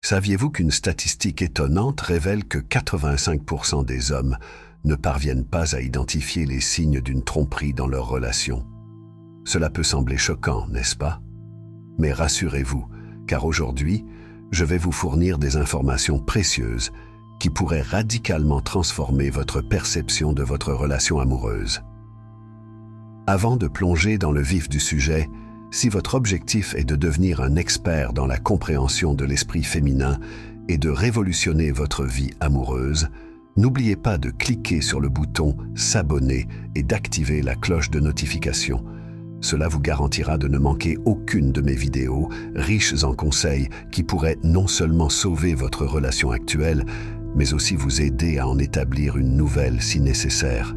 Saviez-vous qu'une statistique étonnante révèle que 85% des hommes ne parviennent pas à identifier les signes d'une tromperie dans leur relation? Cela peut sembler choquant, n'est-ce pas? Mais rassurez-vous, car aujourd'hui, je vais vous fournir des informations précieuses qui pourraient radicalement transformer votre perception de votre relation amoureuse. Avant de plonger dans le vif du sujet, si votre objectif est de devenir un expert dans la compréhension de l'esprit féminin et de révolutionner votre vie amoureuse, n'oubliez pas de cliquer sur le bouton « S'abonner » et d'activer la cloche de notification. Cela vous garantira de ne manquer aucune de mes vidéos, riches en conseils qui pourraient non seulement sauver votre relation actuelle, mais aussi vous aider à en établir une nouvelle si nécessaire.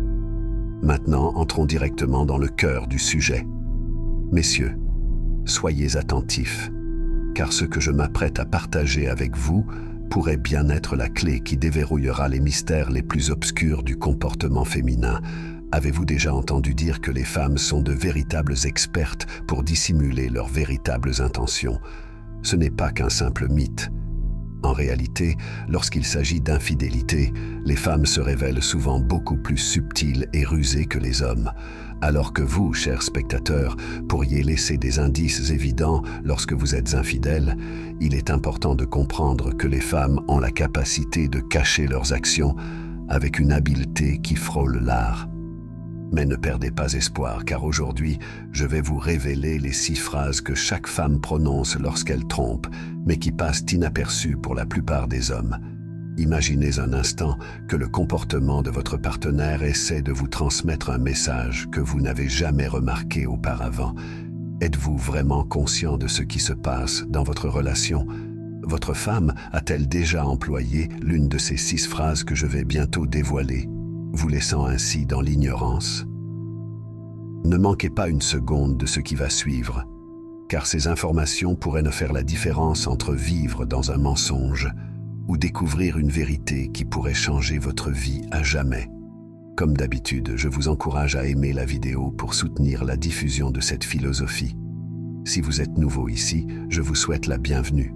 Maintenant, entrons directement dans le cœur du sujet. Messieurs, soyez attentifs, car ce que je m'apprête à partager avec vous pourrait bien être la clé qui déverrouillera les mystères les plus obscurs du comportement féminin. Avez-vous déjà entendu dire que les femmes sont de véritables expertes pour dissimuler leurs véritables intentions? Ce n'est pas qu'un simple mythe. En réalité, lorsqu'il s'agit d'infidélité, les femmes se révèlent souvent beaucoup plus subtiles et rusées que les hommes. Alors que vous, chers spectateurs, pourriez laisser des indices évidents lorsque vous êtes infidèle, il est important de comprendre que les femmes ont la capacité de cacher leurs actions avec une habileté qui frôle l'art. Mais ne perdez pas espoir, car aujourd'hui, je vais vous révéler les 6 phrases que chaque femme prononce lorsqu'elle trompe, mais qui passent inaperçues pour la plupart des hommes. Imaginez un instant que le comportement de votre partenaire essaie de vous transmettre un message que vous n'avez jamais remarqué auparavant. Êtes-vous vraiment conscient de ce qui se passe dans votre relation? Votre femme a-t-elle déjà employé l'une de ces 6 phrases que je vais bientôt dévoiler, vous laissant ainsi dans l'ignorance? Ne manquez pas une seconde de ce qui va suivre, car ces informations pourraient ne faire la différence entre vivre dans un mensonge ou découvrir une vérité qui pourrait changer votre vie à jamais. Comme d'habitude, je vous encourage à aimer la vidéo pour soutenir la diffusion de cette philosophie. Si vous êtes nouveau ici, je vous souhaite la bienvenue.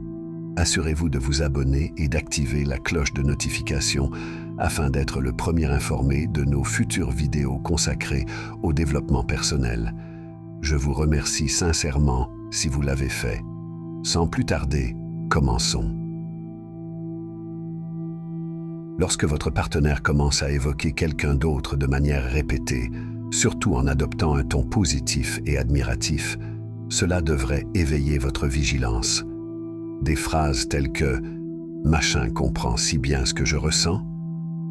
Assurez-vous de vous abonner et d'activer la cloche de notification afin d'être le premier informé de nos futures vidéos consacrées au développement personnel. Je vous remercie sincèrement si vous l'avez fait. Sans plus tarder, commençons. Lorsque votre partenaire commence à évoquer quelqu'un d'autre de manière répétée, surtout en adoptant un ton positif et admiratif, cela devrait éveiller votre vigilance. Des phrases telles que « machin comprend si bien ce que je ressens »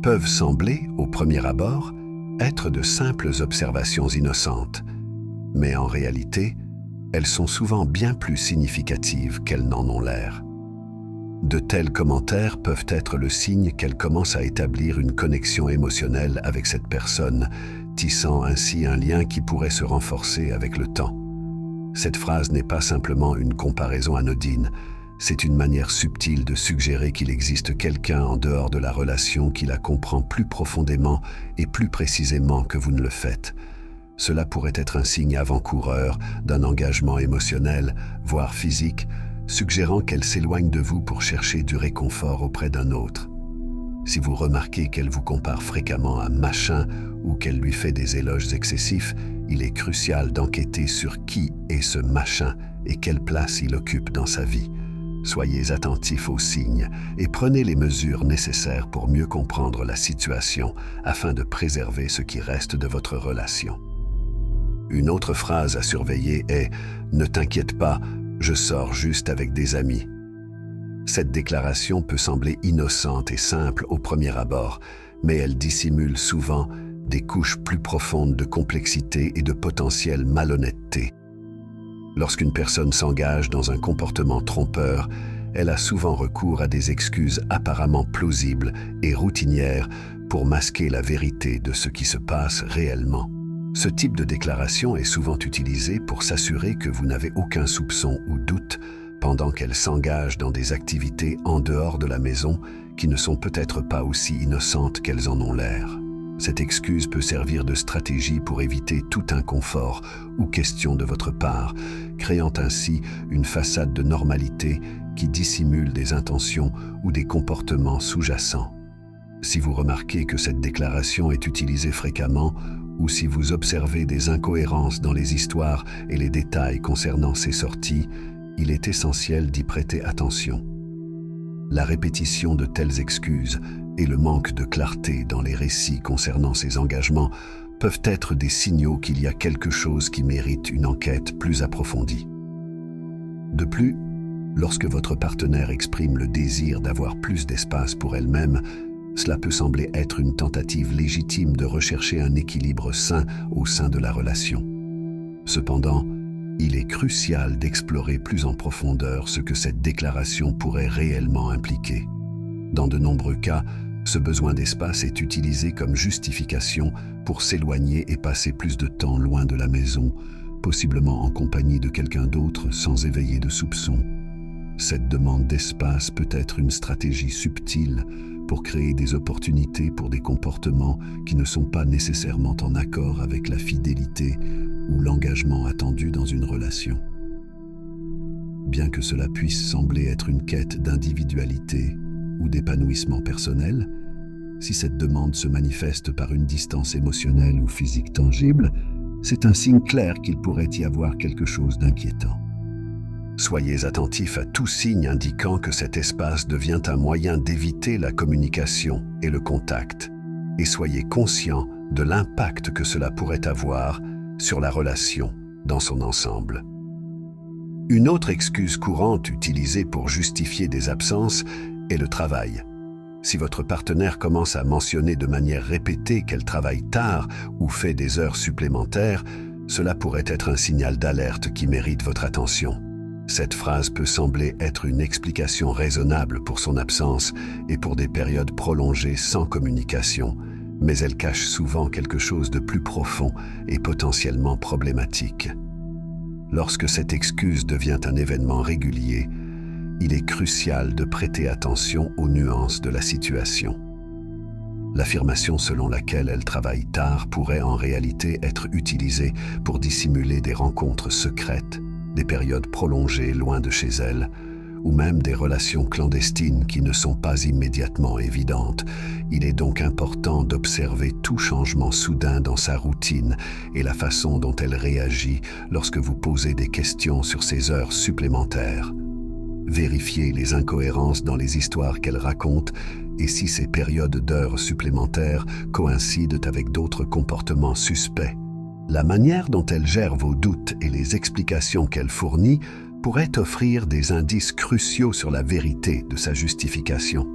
peuvent sembler, au premier abord, être de simples observations innocentes. Mais en réalité, elles sont souvent bien plus significatives qu'elles n'en ont l'air. De tels commentaires peuvent être le signe qu'elle commence à établir une connexion émotionnelle avec cette personne, tissant ainsi un lien qui pourrait se renforcer avec le temps. Cette phrase n'est pas simplement une comparaison anodine, c'est une manière subtile de suggérer qu'il existe quelqu'un en dehors de la relation qui la comprend plus profondément et plus précisément que vous ne le faites. Cela pourrait être un signe avant-coureur d'un engagement émotionnel, voire physique, suggérant qu'elle s'éloigne de vous pour chercher du réconfort auprès d'un autre. Si vous remarquez qu'elle vous compare fréquemment à machin ou qu'elle lui fait des éloges excessifs, il est crucial d'enquêter sur qui est ce machin et quelle place il occupe dans sa vie. Soyez attentifs aux signes et prenez les mesures nécessaires pour mieux comprendre la situation afin de préserver ce qui reste de votre relation. Une autre phrase à surveiller est « Ne t'inquiète pas, je sors juste avec des amis ». Cette déclaration peut sembler innocente et simple au premier abord, mais elle dissimule souvent des couches plus profondes de complexité et de potentielle malhonnêteté. Lorsqu'une personne s'engage dans un comportement trompeur, elle a souvent recours à des excuses apparemment plausibles et routinières pour masquer la vérité de ce qui se passe réellement. Ce type de déclaration est souvent utilisé pour s'assurer que vous n'avez aucun soupçon ou doute pendant qu'elle s'engage dans des activités en dehors de la maison qui ne sont peut-être pas aussi innocentes qu'elles en ont l'air. Cette excuse peut servir de stratégie pour éviter tout inconfort ou question de votre part, créant ainsi une façade de normalité qui dissimule des intentions ou des comportements sous-jacents. Si vous remarquez que cette déclaration est utilisée fréquemment, ou si vous observez des incohérences dans les histoires et les détails concernant ces sorties, il est essentiel d'y prêter attention. La répétition de telles excuses et le manque de clarté dans les récits concernant ces engagements peuvent être des signaux qu'il y a quelque chose qui mérite une enquête plus approfondie. De plus, lorsque votre partenaire exprime le désir d'avoir plus d'espace pour elle-même, cela peut sembler être une tentative légitime de rechercher un équilibre sain au sein de la relation. Cependant, il est crucial d'explorer plus en profondeur ce que cette déclaration pourrait réellement impliquer. Dans de nombreux cas, ce besoin d'espace est utilisé comme justification pour s'éloigner et passer plus de temps loin de la maison, possiblement en compagnie de quelqu'un d'autre sans éveiller de soupçons. Cette demande d'espace peut être une stratégie subtile pour créer des opportunités pour des comportements qui ne sont pas nécessairement en accord avec la fidélité ou l'engagement attendu dans une relation. Bien que cela puisse sembler être une quête d'individualité ou d'épanouissement personnel, si cette demande se manifeste par une distance émotionnelle ou physique tangible, c'est un signe clair qu'il pourrait y avoir quelque chose d'inquiétant. Soyez attentifs à tout signe indiquant que cet espace devient un moyen d'éviter la communication et le contact, et soyez conscients de l'impact que cela pourrait avoir sur la relation dans son ensemble. Une autre excuse courante utilisée pour justifier des absences est le travail. Si votre partenaire commence à mentionner de manière répétée qu'elle travaille tard ou fait des heures supplémentaires, cela pourrait être un signal d'alerte qui mérite votre attention. Cette phrase peut sembler être une explication raisonnable pour son absence et pour des périodes prolongées sans communication, mais elle cache souvent quelque chose de plus profond et potentiellement problématique. Lorsque cette excuse devient un événement régulier, il est crucial de prêter attention aux nuances de la situation. L'affirmation selon laquelle elle travaille tard pourrait en réalité être utilisée pour dissimuler des rencontres secrètes, des périodes prolongées loin de chez elle, ou même des relations clandestines qui ne sont pas immédiatement évidentes. Il est donc important d'observer tout changement soudain dans sa routine et la façon dont elle réagit lorsque vous posez des questions sur ses heures supplémentaires. Vérifiez les incohérences dans les histoires qu'elle raconte et si ces périodes d'heures supplémentaires coïncident avec d'autres comportements suspects. La manière dont elle gère vos doutes et les explications qu'elle fournit pourrait offrir des indices cruciaux sur la vérité de sa justification.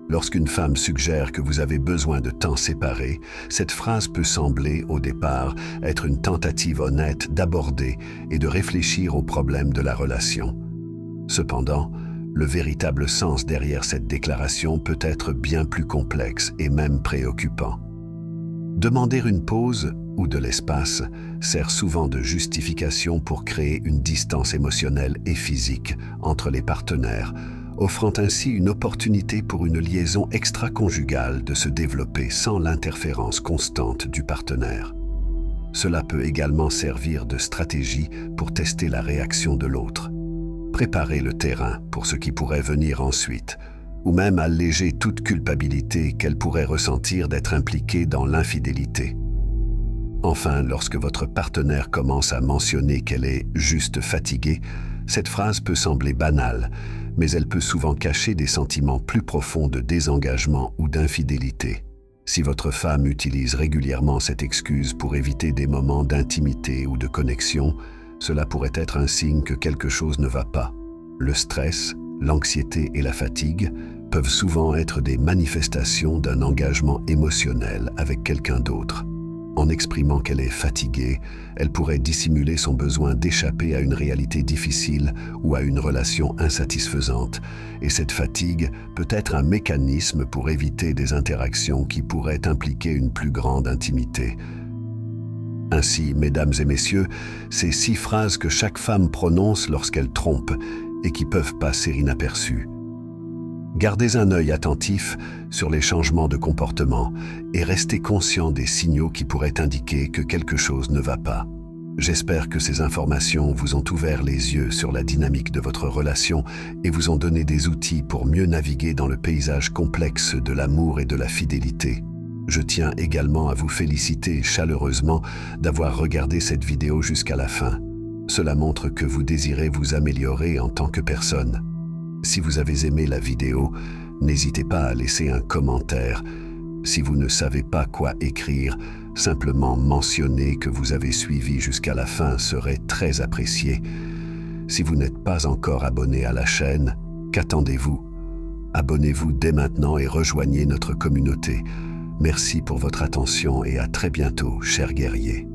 Lorsqu'une femme suggère que vous avez besoin de temps séparés, cette phrase peut sembler, au départ, être une tentative honnête d'aborder et de réfléchir aux problèmes de la relation. Cependant, le véritable sens derrière cette déclaration peut être bien plus complexe et même préoccupant. Demander une pause ou de l'espace sert souvent de justification pour créer une distance émotionnelle et physique entre les partenaires, offrant ainsi une opportunité pour une liaison extra-conjugale de se développer sans l'interférence constante du partenaire. Cela peut également servir de stratégie pour tester la réaction de l'autre. Préparer le terrain pour ce qui pourrait venir ensuite, ou même alléger toute culpabilité qu'elle pourrait ressentir d'être impliquée dans l'infidélité. Enfin, lorsque votre partenaire commence à mentionner qu'elle est juste fatiguée, cette phrase peut sembler banale, mais elle peut souvent cacher des sentiments plus profonds de désengagement ou d'infidélité. Si votre femme utilise régulièrement cette excuse pour éviter des moments d'intimité ou de connexion, cela pourrait être un signe que quelque chose ne va pas. Le stress, l'anxiété et la fatigue peuvent souvent être des manifestations d'un engagement émotionnel avec quelqu'un d'autre. En exprimant qu'elle est fatiguée, elle pourrait dissimuler son besoin d'échapper à une réalité difficile ou à une relation insatisfaisante, et cette fatigue peut être un mécanisme pour éviter des interactions qui pourraient impliquer une plus grande intimité. Ainsi, mesdames et messieurs, ces 6 phrases que chaque femme prononce lorsqu'elle trompe et qui peuvent passer inaperçues. Gardez un œil attentif sur les changements de comportement et restez conscient des signaux qui pourraient indiquer que quelque chose ne va pas. J'espère que ces informations vous ont ouvert les yeux sur la dynamique de votre relation et vous ont donné des outils pour mieux naviguer dans le paysage complexe de l'amour et de la fidélité. Je tiens également à vous féliciter chaleureusement d'avoir regardé cette vidéo jusqu'à la fin. Cela montre que vous désirez vous améliorer en tant que personne. Si vous avez aimé la vidéo, n'hésitez pas à laisser un commentaire. Si vous ne savez pas quoi écrire, simplement mentionner que vous avez suivi jusqu'à la fin serait très apprécié. Si vous n'êtes pas encore abonné à la chaîne, qu'attendez-vous? Abonnez-vous dès maintenant et rejoignez notre communauté. Merci pour votre attention et à très bientôt, chers guerriers.